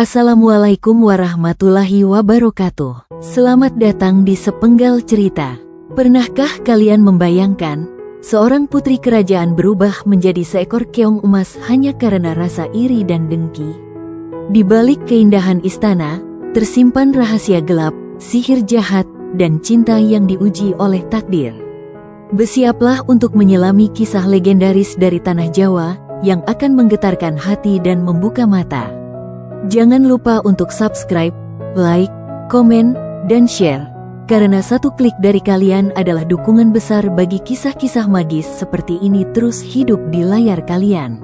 Assalamualaikum warahmatullahi wabarakatuh. Selamat datang di Sepenggal Cerita. Pernahkah kalian membayangkan seorang putri kerajaan berubah menjadi seekor keong emas hanya karena rasa iri dan dengki? Di balik keindahan istana, tersimpan rahasia gelap, sihir jahat, dan cinta yang diuji oleh takdir. Bersiaplah untuk menyelami kisah legendaris dari tanah Jawa yang akan menggetarkan hati dan membuka mata. Jangan lupa untuk subscribe, like, komen, dan share, karena satu klik dari kalian adalah dukungan besar bagi kisah-kisah magis seperti ini terus hidup di layar kalian.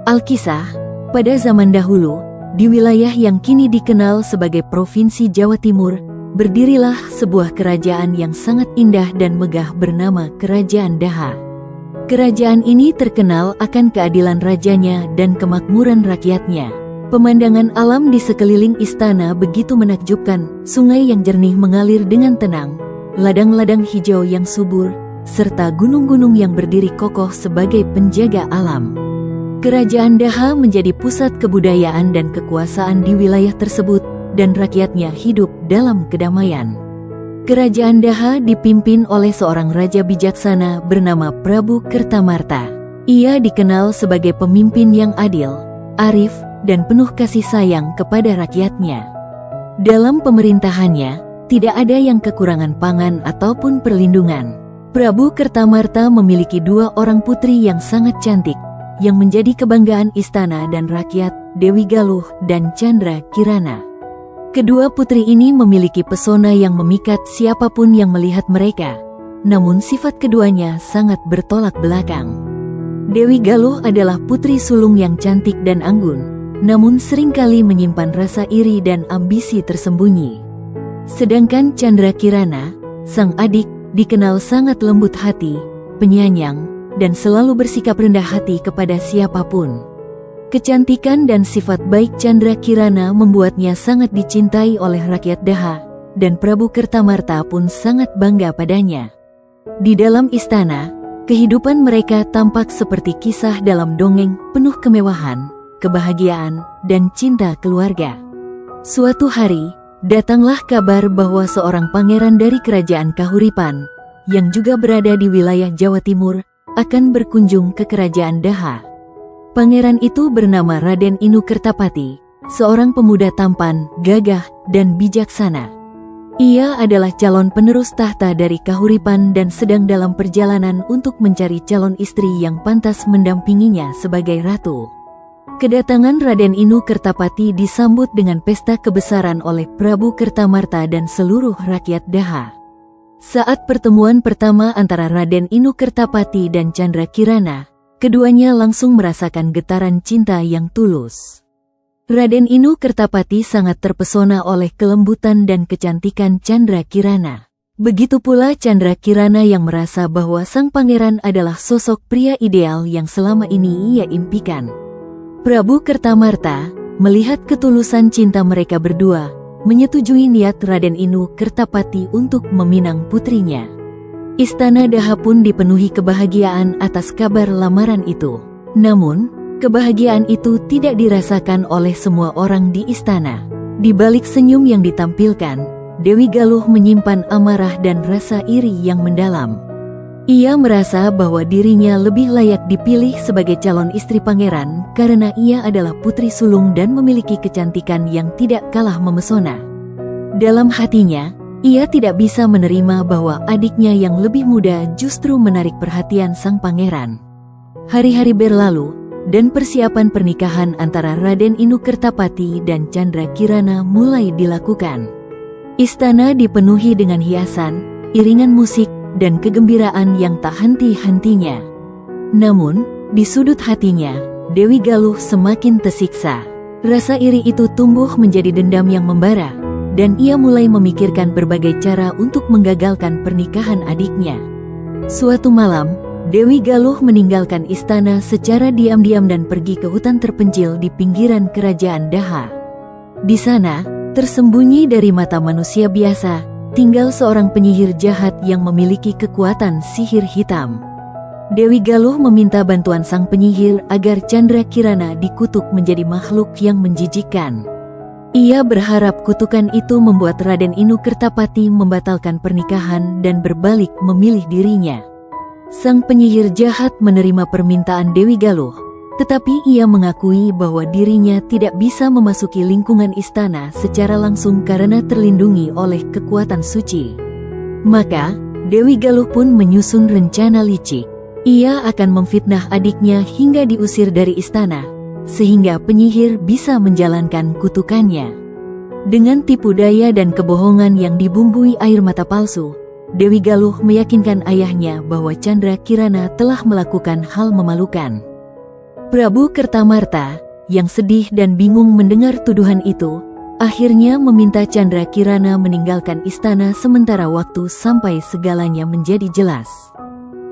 Alkisah, pada zaman dahulu, di wilayah yang kini dikenal sebagai Provinsi Jawa Timur, berdirilah sebuah kerajaan yang sangat indah dan megah bernama Kerajaan Daha. Kerajaan ini terkenal akan keadilan rajanya dan kemakmuran rakyatnya. Pemandangan alam di sekeliling istana begitu menakjubkan, sungai yang jernih mengalir dengan tenang, ladang-ladang hijau yang subur, serta gunung-gunung yang berdiri kokoh sebagai penjaga alam. Kerajaan Daha menjadi pusat kebudayaan dan kekuasaan di wilayah tersebut, dan rakyatnya hidup dalam kedamaian. Kerajaan Daha dipimpin oleh seorang raja bijaksana bernama Prabu Kertamarta. Ia dikenal sebagai pemimpin yang adil, arif, dan penuh kasih sayang kepada rakyatnya. Dalam pemerintahannya, tidak ada yang kekurangan pangan ataupun perlindungan. Prabu Kertamarta memiliki dua orang putri yang sangat cantik, yang menjadi kebanggaan istana dan rakyat, Dewi Galuh dan Chandra Kirana. Kedua putri ini memiliki pesona yang memikat siapapun yang melihat mereka, namun sifat keduanya sangat bertolak belakang. Dewi Galuh adalah putri sulung yang cantik dan anggun, namun seringkali menyimpan rasa iri dan ambisi tersembunyi. Sedangkan Chandra Kirana, sang adik, dikenal sangat lembut hati, penyayang, dan selalu bersikap rendah hati kepada siapapun. Kecantikan dan sifat baik Chandra Kirana membuatnya sangat dicintai oleh rakyat Daha, dan Prabu Kertamarta pun sangat bangga padanya. Di dalam istana, kehidupan mereka tampak seperti kisah dalam dongeng, penuh kemewahan, kebahagiaan, dan cinta keluarga. Suatu hari, datanglah kabar bahwa seorang pangeran dari kerajaan Kahuripan, yang juga berada di wilayah Jawa Timur, akan berkunjung ke kerajaan Daha. Pangeran itu bernama Raden Inu Kertapati, seorang pemuda tampan, gagah, dan bijaksana. Ia adalah calon penerus tahta dari Kahuripan dan sedang dalam perjalanan untuk mencari calon istri yang pantas mendampinginya sebagai ratu. Kedatangan Raden Inu Kertapati disambut dengan pesta kebesaran oleh Prabu Kertamarta dan seluruh rakyat Daha. Saat pertemuan pertama antara Raden Inu Kertapati dan Chandra Kirana, keduanya langsung merasakan getaran cinta yang tulus. Raden Inu Kertapati sangat terpesona oleh kelembutan dan kecantikan Chandra Kirana. Begitu pula Chandra Kirana yang merasa bahwa sang pangeran adalah sosok pria ideal yang selama ini ia impikan. Prabu Kertamarta, melihat ketulusan cinta mereka berdua, menyetujui niat Raden Inu Kertapati untuk meminang putrinya. Istana Daha pun dipenuhi kebahagiaan atas kabar lamaran itu. Namun, kebahagiaan itu tidak dirasakan oleh semua orang di istana. Di balik senyum yang ditampilkan, Dewi Galuh menyimpan amarah dan rasa iri yang mendalam. Ia merasa bahwa dirinya lebih layak dipilih sebagai calon istri pangeran karena ia adalah putri sulung dan memiliki kecantikan yang tidak kalah memesona. Dalam hatinya, ia tidak bisa menerima bahwa adiknya yang lebih muda justru menarik perhatian sang pangeran. Hari-hari berlalu, dan persiapan pernikahan antara Raden Inu Kertapati dan Chandra Kirana mulai dilakukan. Istana dipenuhi dengan hiasan, iringan musik, dan kegembiraan yang tak henti-hentinya. Namun, di sudut hatinya, Dewi Galuh semakin tersiksa. Rasa iri itu tumbuh menjadi dendam yang membara, dan ia mulai memikirkan berbagai cara untuk menggagalkan pernikahan adiknya. Suatu malam, Dewi Galuh meninggalkan istana secara diam-diam dan pergi ke hutan terpencil di pinggiran kerajaan Daha. Di sana, tersembunyi dari mata manusia biasa, tinggal seorang penyihir jahat yang memiliki kekuatan sihir hitam. Dewi Galuh meminta bantuan sang penyihir agar Chandra Kirana dikutuk menjadi makhluk yang menjijikkan. Ia berharap kutukan itu membuat Raden Inu Kertapati membatalkan pernikahan dan berbalik memilih dirinya. Sang penyihir jahat menerima permintaan Dewi Galuh, tetapi ia mengakui bahwa dirinya tidak bisa memasuki lingkungan istana secara langsung karena terlindungi oleh kekuatan suci. Maka, Dewi Galuh pun menyusun rencana licik. Ia akan memfitnah adiknya hingga diusir dari istana, sehingga penyihir bisa menjalankan kutukannya. Dengan tipu daya dan kebohongan yang dibumbui air mata palsu, Dewi Galuh meyakinkan ayahnya bahwa Chandra Kirana telah melakukan hal memalukan. Prabu Kertamarta, yang sedih dan bingung mendengar tuduhan itu, akhirnya meminta Chandra Kirana meninggalkan istana sementara waktu sampai segalanya menjadi jelas.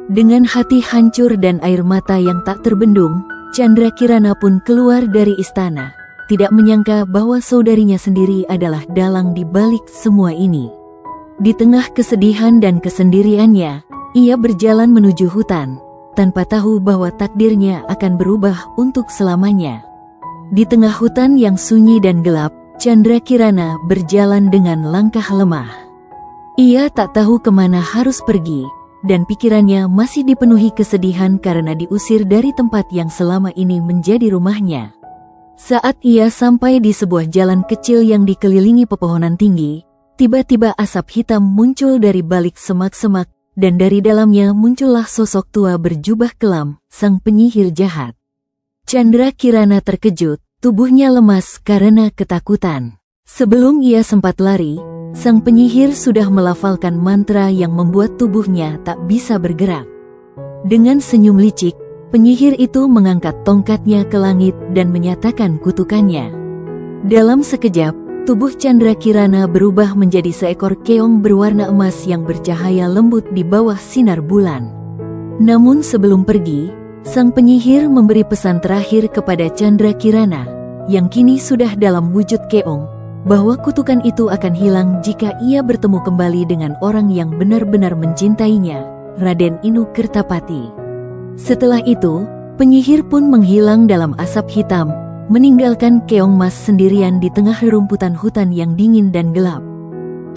Dengan hati hancur dan air mata yang tak terbendung, Chandra Kirana pun keluar dari istana, tidak menyangka bahwa saudarinya sendiri adalah dalang di balik semua ini. Di tengah kesedihan dan kesendiriannya, ia berjalan menuju hutan, tanpa tahu bahwa takdirnya akan berubah untuk selamanya. Di tengah hutan yang sunyi dan gelap, Chandra Kirana berjalan dengan langkah lemah. Ia tak tahu kemana harus pergi, dan pikirannya masih dipenuhi kesedihan karena diusir dari tempat yang selama ini menjadi rumahnya. Saat ia sampai di sebuah jalan kecil yang dikelilingi pepohonan tinggi, tiba-tiba asap hitam muncul dari balik semak-semak, dan dari dalamnya muncullah sosok tua berjubah kelam, sang penyihir jahat. Chandra Kirana terkejut, tubuhnya lemas karena ketakutan. Sebelum ia sempat lari, sang penyihir sudah melafalkan mantra yang membuat tubuhnya tak bisa bergerak. Dengan senyum licik, penyihir itu mengangkat tongkatnya ke langit dan menyatakan kutukannya. Dalam sekejap, tubuh Chandra Kirana berubah menjadi seekor keong berwarna emas yang bercahaya lembut di bawah sinar bulan. Namun sebelum pergi, sang penyihir memberi pesan terakhir kepada Chandra Kirana, yang kini sudah dalam wujud keong, bahwa kutukan itu akan hilang jika ia bertemu kembali dengan orang yang benar-benar mencintainya, Raden Inu Kertapati. Setelah itu, penyihir pun menghilang dalam asap hitam, meninggalkan keong mas sendirian di tengah rerumputan hutan yang dingin dan gelap.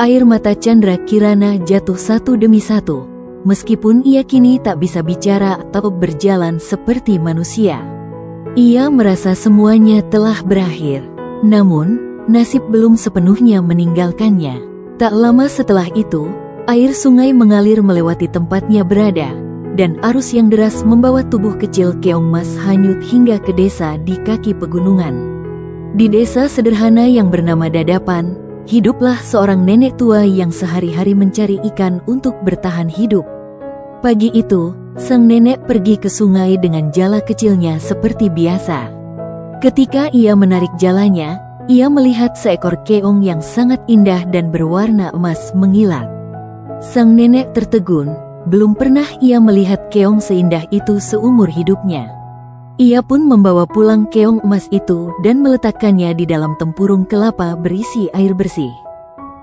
Air mata Chandra Kirana jatuh satu demi satu, meskipun ia kini tak bisa bicara atau berjalan seperti manusia. Ia merasa semuanya telah berakhir. Namun, nasib belum sepenuhnya meninggalkannya. Tak lama setelah itu, air sungai mengalir melewati tempatnya berada, dan arus yang deras membawa tubuh kecil keong mas hanyut hingga ke desa di kaki pegunungan. Di desa sederhana yang bernama Dadapan, hiduplah seorang nenek tua yang sehari-hari mencari ikan untuk bertahan hidup. Pagi itu, sang nenek pergi ke sungai dengan jala kecilnya seperti biasa. Ketika ia menarik jalanya, ia melihat seekor keong yang sangat indah dan berwarna emas mengilat. Sang nenek tertegun, belum pernah ia melihat keong seindah itu seumur hidupnya. Ia pun membawa pulang keong emas itu dan meletakkannya di dalam tempurung kelapa berisi air bersih.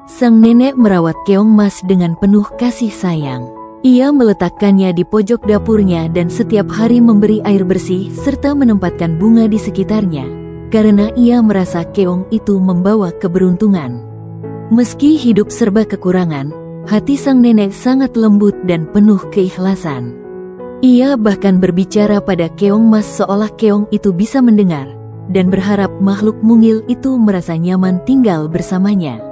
Sang nenek merawat keong emas dengan penuh kasih sayang. Ia meletakkannya di pojok dapurnya dan setiap hari memberi air bersih serta menempatkan bunga di sekitarnya, karena ia merasa keong itu membawa keberuntungan. Meski hidup serba kekurangan, hati sang nenek sangat lembut dan penuh keikhlasan. Ia bahkan berbicara pada keong mas seolah keong itu bisa mendengar, dan berharap makhluk mungil itu merasa nyaman tinggal bersamanya.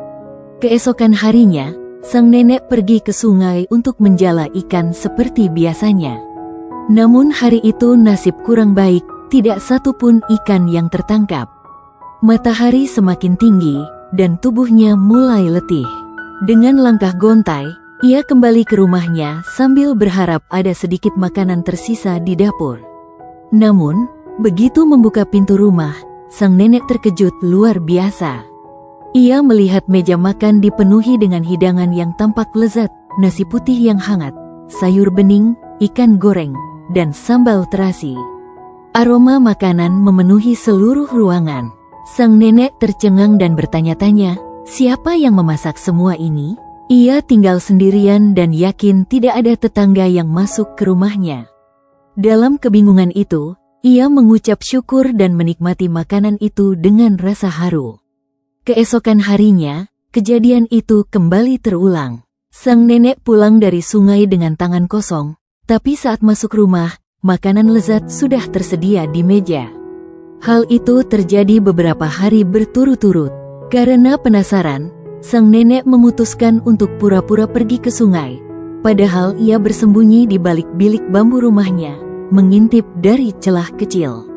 Keesokan harinya, sang nenek pergi ke sungai untuk menjala ikan seperti biasanya. Namun hari itu nasib kurang baik. Tidak satu pun ikan yang tertangkap. Matahari semakin tinggi, dan tubuhnya mulai letih. Dengan langkah gontai, ia kembali ke rumahnya sambil berharap ada sedikit makanan tersisa di dapur. Namun, begitu membuka pintu rumah, sang nenek terkejut luar biasa. Ia melihat meja makan dipenuhi dengan hidangan yang tampak lezat, nasi putih yang hangat, sayur bening, ikan goreng, dan sambal terasi. Aroma makanan memenuhi seluruh ruangan. Sang nenek tercengang dan bertanya-tanya, siapa yang memasak semua ini? Ia tinggal sendirian dan yakin tidak ada tetangga yang masuk ke rumahnya. Dalam kebingungan itu, ia mengucap syukur dan menikmati makanan itu dengan rasa haru. Keesokan harinya, kejadian itu kembali terulang. Sang nenek pulang dari sungai dengan tangan kosong, tapi saat masuk rumah, makanan lezat sudah tersedia di meja. Hal itu terjadi beberapa hari berturut-turut. Karena penasaran, sang nenek memutuskan untuk pura-pura pergi ke sungai. Padahal ia bersembunyi di balik bilik bambu rumahnya, mengintip dari celah kecil.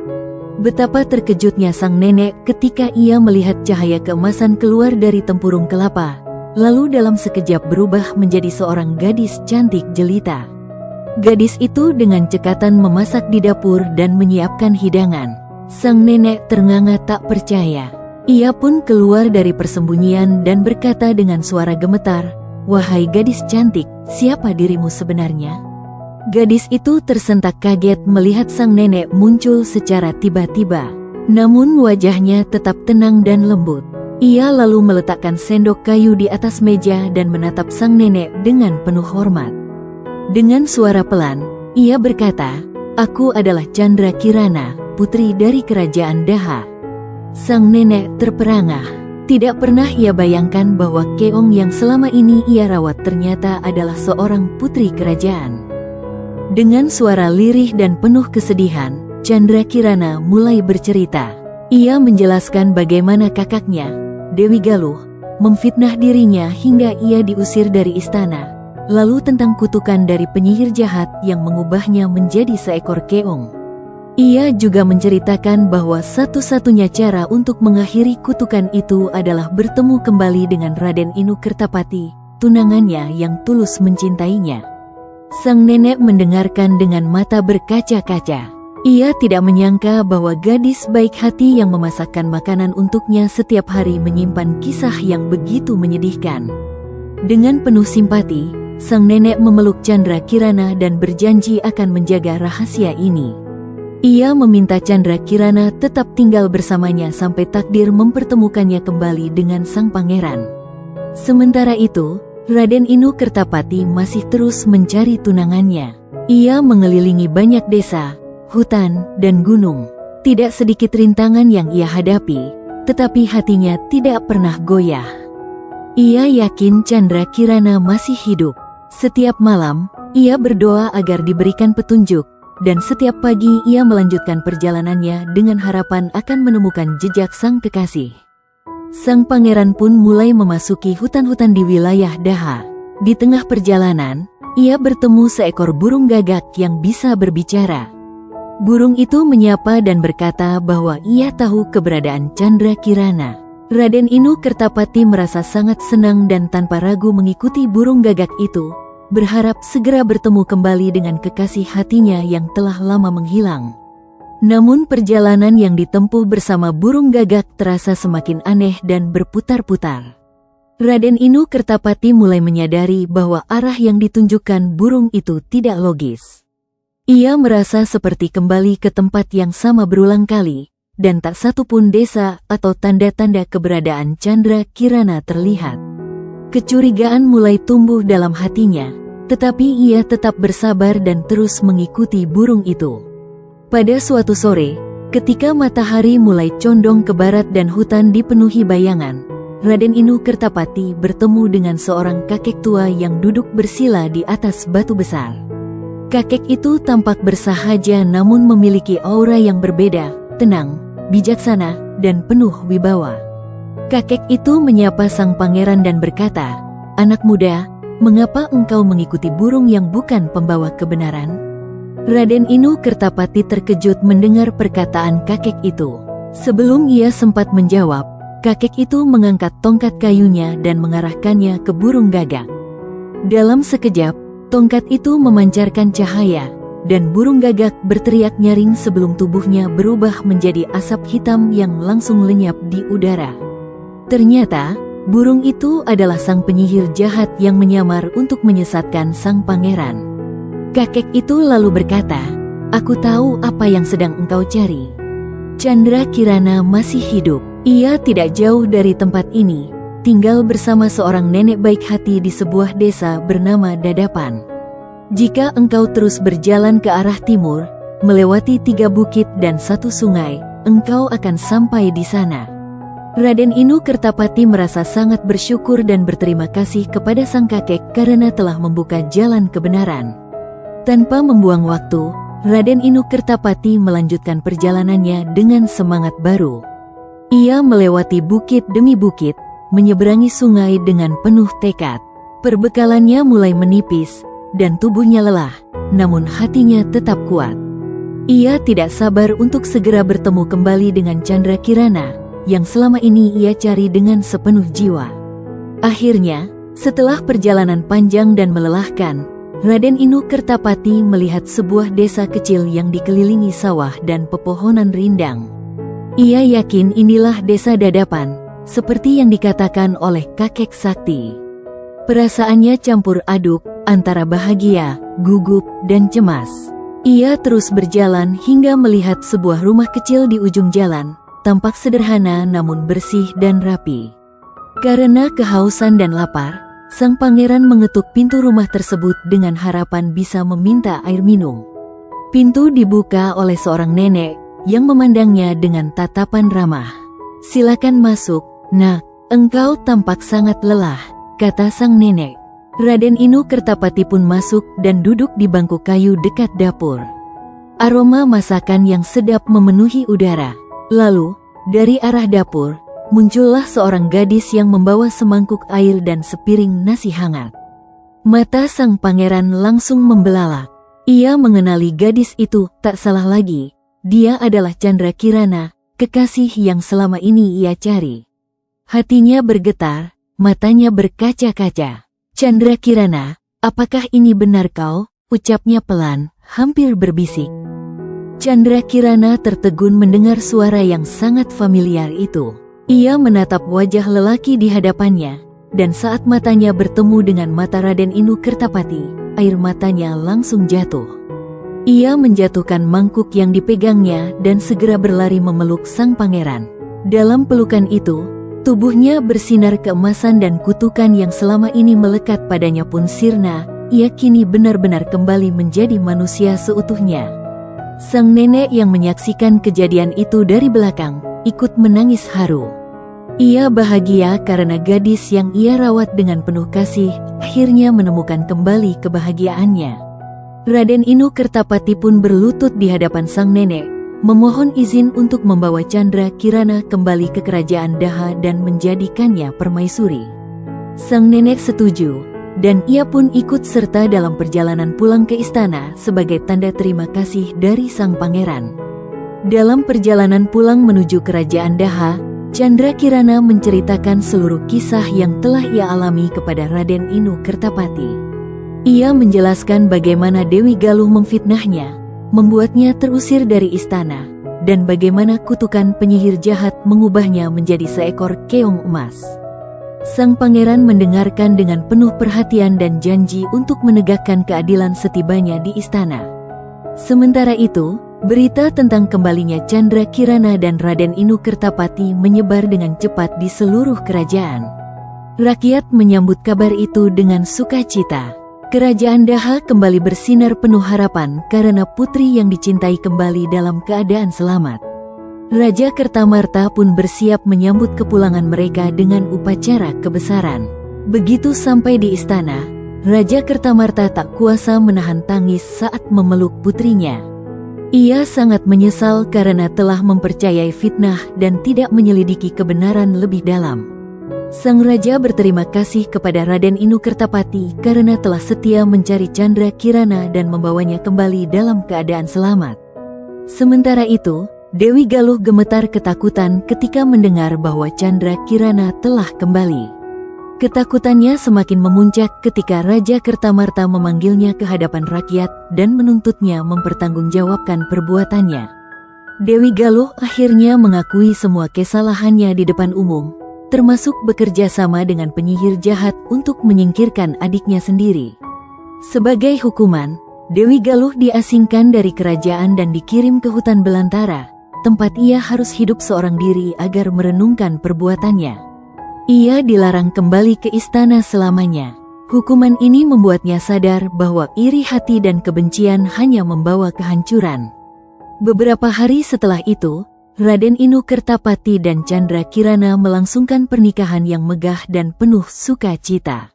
Betapa terkejutnya sang nenek ketika ia melihat cahaya keemasan keluar dari tempurung kelapa, lalu dalam sekejap berubah menjadi seorang gadis cantik jelita. Gadis itu dengan cekatan memasak di dapur dan menyiapkan hidangan. Sang nenek ternganga tak percaya. Ia pun keluar dari persembunyian dan berkata dengan suara gemetar, "Wahai gadis cantik, siapa dirimu sebenarnya?" Gadis itu tersentak kaget melihat sang nenek muncul secara tiba-tiba. Namun wajahnya tetap tenang dan lembut. Ia lalu meletakkan sendok kayu di atas meja dan menatap sang nenek dengan penuh hormat. Dengan suara pelan, ia berkata, "Aku adalah Chandra Kirana, putri dari kerajaan Daha." Sang nenek terperangah. Tidak pernah ia bayangkan bahwa Keong yang selama ini ia rawat ternyata adalah seorang putri kerajaan. Dengan suara lirih dan penuh kesedihan, Chandra Kirana mulai bercerita. Ia menjelaskan bagaimana kakaknya, Dewi Galuh, memfitnah dirinya hingga ia diusir dari istana. Lalu tentang kutukan dari penyihir jahat yang mengubahnya menjadi seekor keong. Ia juga menceritakan bahwa satu-satunya cara untuk mengakhiri kutukan itu adalah bertemu kembali dengan Raden Inu Kertapati, tunangannya yang tulus mencintainya. Sang nenek mendengarkan dengan mata berkaca-kaca. Ia tidak menyangka bahwa gadis baik hati yang memasakkan makanan untuknya setiap hari menyimpan kisah yang begitu menyedihkan. Dengan penuh simpati, sang nenek memeluk Chandra Kirana dan berjanji akan menjaga rahasia ini. Ia meminta Chandra Kirana tetap tinggal bersamanya sampai takdir mempertemukannya kembali dengan sang pangeran. Sementara itu, Raden Inu Kertapati masih terus mencari tunangannya. Ia mengelilingi banyak desa, hutan, dan gunung. Tidak sedikit rintangan yang ia hadapi, tetapi hatinya tidak pernah goyah. Ia yakin Chandra Kirana masih hidup. Setiap malam, ia berdoa agar diberikan petunjuk, dan setiap pagi ia melanjutkan perjalanannya dengan harapan akan menemukan jejak sang kekasih. Sang pangeran pun mulai memasuki hutan-hutan di wilayah Daha. Di tengah perjalanan, ia bertemu seekor burung gagak yang bisa berbicara. Burung itu menyapa dan berkata bahwa ia tahu keberadaan Chandra Kirana. Raden Inu Kertapati merasa sangat senang dan tanpa ragu mengikuti burung gagak itu, berharap segera bertemu kembali dengan kekasih hatinya yang telah lama menghilang. Namun perjalanan yang ditempuh bersama burung gagak terasa semakin aneh dan berputar-putar. Raden Inu Kertapati mulai menyadari bahwa arah yang ditunjukkan burung itu tidak logis. Ia merasa seperti kembali ke tempat yang sama berulang kali, dan tak satu pun desa atau tanda-tanda keberadaan Chandra Kirana terlihat. Kecurigaan mulai tumbuh dalam hatinya, tetapi ia tetap bersabar dan terus mengikuti burung itu. Pada suatu sore, ketika matahari mulai condong ke barat dan hutan dipenuhi bayangan, Raden Inu Kertapati bertemu dengan seorang kakek tua yang duduk bersila di atas batu besar. Kakek itu tampak bersahaja namun memiliki aura yang berbeda, tenang, bijaksana, dan penuh wibawa. Kakek itu menyapa sang pangeran dan berkata, "Anak muda, mengapa engkau mengikuti burung yang bukan pembawa kebenaran?" Raden Inu Kertapati terkejut mendengar perkataan kakek itu. Sebelum ia sempat menjawab, kakek itu mengangkat tongkat kayunya dan mengarahkannya ke burung gagak. Dalam sekejap, tongkat itu memancarkan cahaya, dan burung gagak berteriak nyaring sebelum tubuhnya berubah menjadi asap hitam yang langsung lenyap di udara. Ternyata, burung itu adalah sang penyihir jahat yang menyamar untuk menyesatkan sang pangeran. Kakek itu lalu berkata, "Aku tahu apa yang sedang engkau cari. Chandra Kirana masih hidup. Ia tidak jauh dari tempat ini, tinggal bersama seorang nenek baik hati di sebuah desa bernama Dadapan. Jika engkau terus berjalan ke arah timur, melewati 3 bukit dan 1 sungai, engkau akan sampai di sana." Raden Inu Kertapati merasa sangat bersyukur dan berterima kasih kepada sang kakek karena telah membuka jalan kebenaran. Tanpa membuang waktu, Raden Inu Kertapati melanjutkan perjalanannya dengan semangat baru. Ia melewati bukit demi bukit, menyeberangi sungai dengan penuh tekad. Perbekalannya mulai menipis, dan tubuhnya lelah, namun hatinya tetap kuat. Ia tidak sabar untuk segera bertemu kembali dengan Chandra Kirana, yang selama ini ia cari dengan sepenuh jiwa. Akhirnya, setelah perjalanan panjang dan melelahkan, Raden Inu Kertapati melihat sebuah desa kecil yang dikelilingi sawah dan pepohonan rindang. Ia yakin inilah desa Dadapan, seperti yang dikatakan oleh kakek sakti. Perasaannya campur aduk antara bahagia, gugup, dan cemas. Ia terus berjalan hingga melihat sebuah rumah kecil di ujung jalan, tampak sederhana namun bersih dan rapi. Karena kehausan dan lapar, sang pangeran mengetuk pintu rumah tersebut dengan harapan bisa meminta air minum. Pintu dibuka oleh seorang nenek yang memandangnya dengan tatapan ramah. "Silakan masuk, nak, engkau tampak sangat lelah," kata sang nenek. Raden Inu Kertapati pun masuk dan duduk di bangku kayu dekat dapur. Aroma masakan yang sedap memenuhi udara. Lalu, dari arah dapur, muncullah seorang gadis yang membawa semangkuk air dan sepiring nasi hangat. Mata sang pangeran langsung membelalak. Ia mengenali gadis itu, tak salah lagi. Dia adalah Chandra Kirana, kekasih yang selama ini ia cari. Hatinya bergetar, matanya berkaca-kaca. "Chandra Kirana, apakah ini benar kau?" ucapnya pelan, hampir berbisik. Chandra Kirana tertegun mendengar suara yang sangat familiar itu. Ia menatap wajah lelaki di hadapannya, dan saat matanya bertemu dengan mata Raden Inu Kertapati, air matanya langsung jatuh. Ia menjatuhkan mangkuk yang dipegangnya dan segera berlari memeluk sang pangeran. Dalam pelukan itu, tubuhnya bersinar keemasan dan kutukan yang selama ini melekat padanya pun sirna. Ia kini benar-benar kembali menjadi manusia seutuhnya. Sang nenek yang menyaksikan kejadian itu dari belakang, ikut menangis haru. Ia bahagia karena gadis yang ia rawat dengan penuh kasih, akhirnya menemukan kembali kebahagiaannya. Raden Inu Kertapati pun berlutut di hadapan sang nenek, memohon izin untuk membawa Chandra Kirana kembali ke kerajaan Daha dan menjadikannya permaisuri. Sang nenek setuju, dan ia pun ikut serta dalam perjalanan pulang ke istana sebagai tanda terima kasih dari sang pangeran. Dalam perjalanan pulang menuju kerajaan Daha, Chandra Kirana menceritakan seluruh kisah yang telah ia alami kepada Raden Inu Kertapati. Ia menjelaskan bagaimana Dewi Galuh memfitnahnya, membuatnya terusir dari istana, dan bagaimana kutukan penyihir jahat mengubahnya menjadi seekor keong emas. Sang pangeran mendengarkan dengan penuh perhatian dan janji untuk menegakkan keadilan setibanya di istana. Sementara itu, berita tentang kembalinya Chandra Kirana dan Raden Inu Kertapati menyebar dengan cepat di seluruh kerajaan. Rakyat menyambut kabar itu dengan sukacita. Kerajaan Daha kembali bersinar penuh harapan karena putri yang dicintai kembali dalam keadaan selamat. Raja Kertamarta pun bersiap menyambut kepulangan mereka dengan upacara kebesaran. Begitu sampai di istana, Raja Kertamarta tak kuasa menahan tangis saat memeluk putrinya. Ia sangat menyesal karena telah mempercayai fitnah dan tidak menyelidiki kebenaran lebih dalam. Sang raja berterima kasih kepada Raden Inu Kertapati karena telah setia mencari Chandra Kirana dan membawanya kembali dalam keadaan selamat. Sementara itu, Dewi Galuh gemetar ketakutan ketika mendengar bahwa Chandra Kirana telah kembali. Ketakutannya semakin memuncak ketika Raja Kertamarta memanggilnya ke hadapan rakyat dan menuntutnya mempertanggungjawabkan perbuatannya. Dewi Galuh akhirnya mengakui semua kesalahannya di depan umum, termasuk bekerja sama dengan penyihir jahat untuk menyingkirkan adiknya sendiri. Sebagai hukuman, Dewi Galuh diasingkan dari kerajaan dan dikirim ke hutan belantara, tempat ia harus hidup seorang diri agar merenungkan perbuatannya. Ia dilarang kembali ke istana selamanya. Hukuman ini membuatnya sadar bahwa iri hati dan kebencian hanya membawa kehancuran. Beberapa hari setelah itu, Raden Inu Kertapati dan Chandra Kirana melangsungkan pernikahan yang megah dan penuh sukacita.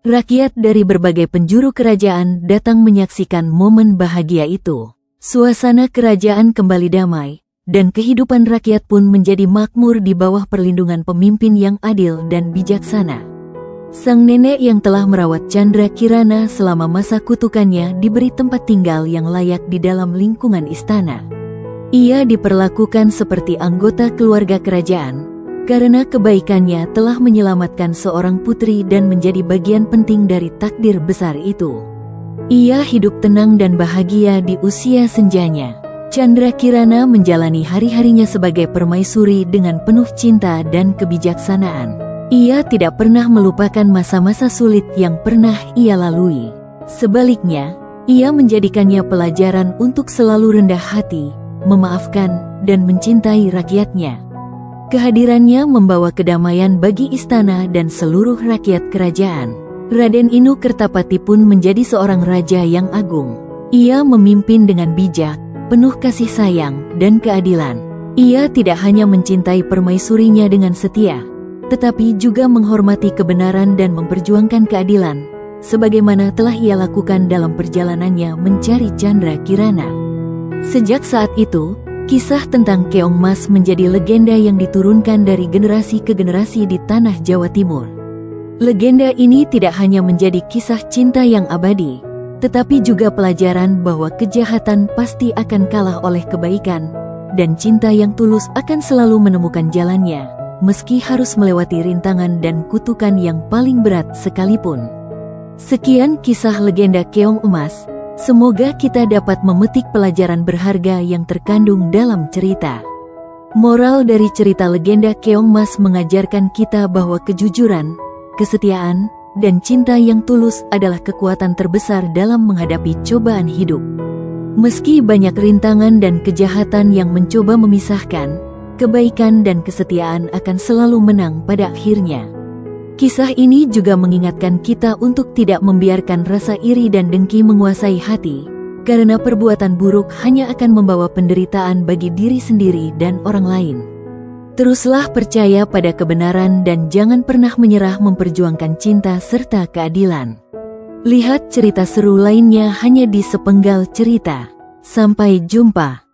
Rakyat dari berbagai penjuru kerajaan datang menyaksikan momen bahagia itu. Suasana kerajaan kembali damai, dan kehidupan rakyat pun menjadi makmur di bawah perlindungan pemimpin yang adil dan bijaksana. Sang nenek yang telah merawat Chandra Kirana selama masa kutukannya diberi tempat tinggal yang layak di dalam lingkungan istana. Ia diperlakukan seperti anggota keluarga kerajaan, karena kebaikannya telah menyelamatkan seorang putri dan menjadi bagian penting dari takdir besar itu. Ia hidup tenang dan bahagia di usia senjanya. Chandra Kirana menjalani hari-harinya sebagai permaisuri dengan penuh cinta dan kebijaksanaan. Ia tidak pernah melupakan masa-masa sulit yang pernah ia lalui. Sebaliknya, ia menjadikannya pelajaran untuk selalu rendah hati, memaafkan, dan mencintai rakyatnya. Kehadirannya membawa kedamaian bagi istana dan seluruh rakyat kerajaan. Raden Inu Kertapati pun menjadi seorang raja yang agung. Ia memimpin dengan bijak, penuh kasih sayang, dan keadilan. Ia tidak hanya mencintai permaisurinya dengan setia, tetapi juga menghormati kebenaran dan memperjuangkan keadilan, sebagaimana telah ia lakukan dalam perjalanannya mencari Chandra Kirana. Sejak saat itu, kisah tentang Keong Mas menjadi legenda yang diturunkan dari generasi ke generasi di tanah Jawa Timur. Legenda ini tidak hanya menjadi kisah cinta yang abadi, tetapi juga pelajaran bahwa kejahatan pasti akan kalah oleh kebaikan, dan cinta yang tulus akan selalu menemukan jalannya, meski harus melewati rintangan dan kutukan yang paling berat sekalipun. Sekian kisah legenda Keong Emas. Semoga kita dapat memetik pelajaran berharga yang terkandung dalam cerita. Moral dari cerita legenda Keong Mas mengajarkan kita bahwa kejujuran, kesetiaan, dan cinta yang tulus adalah kekuatan terbesar dalam menghadapi cobaan hidup. Meski banyak rintangan dan kejahatan yang mencoba memisahkan, kebaikan dan kesetiaan akan selalu menang pada akhirnya. Kisah ini juga mengingatkan kita untuk tidak membiarkan rasa iri dan dengki menguasai hati, karena perbuatan buruk hanya akan membawa penderitaan bagi diri sendiri dan orang lain. Teruslah percaya pada kebenaran dan jangan pernah menyerah memperjuangkan cinta serta keadilan. Lihat cerita seru lainnya hanya di Sepenggal Cerita. Sampai jumpa.